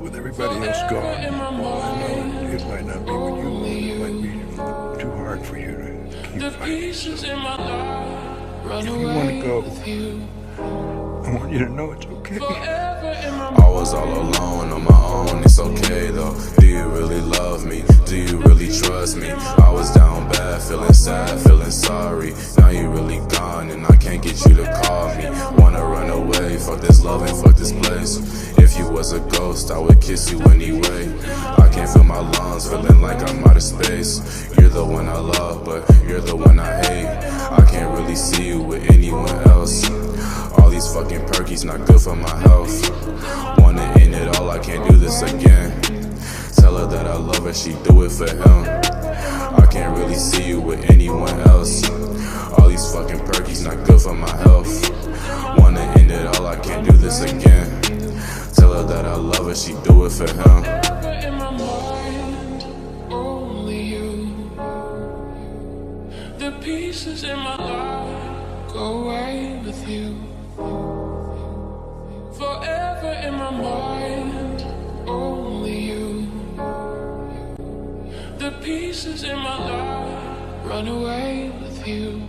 with everybody else gone, all I know it might not be what you want. It might be too hard for you to keep fighting. So if you want to go, I want you to know it's okay. I was all alone on my own, it's okay though. Do you really love me? Do you really trust me? I was down bad, feeling sad, feeling sorry. Now you really gone and I can't get you to call me. Wanna run away, fuck this love and fuck this place. If you was a ghost, I would kiss you anyway. I can't feel my lungs, feeling like I'm out of space. You're the one I love, but you're the one I hate. I can't really see you with anyone else. All these fucking perkies not good for my health. Wanna end it all, I can't do this again. Tell her that I love her, she do it for him. I can't really see you with anyone else. All these fucking perkies not good for my health. Wanna end it all, I can't do this again. Tell her that I love her, she do it for him. In my mind, only you. The pieces in my life go away with you. Forever in my mind, only you. The pieces in my life run away with you.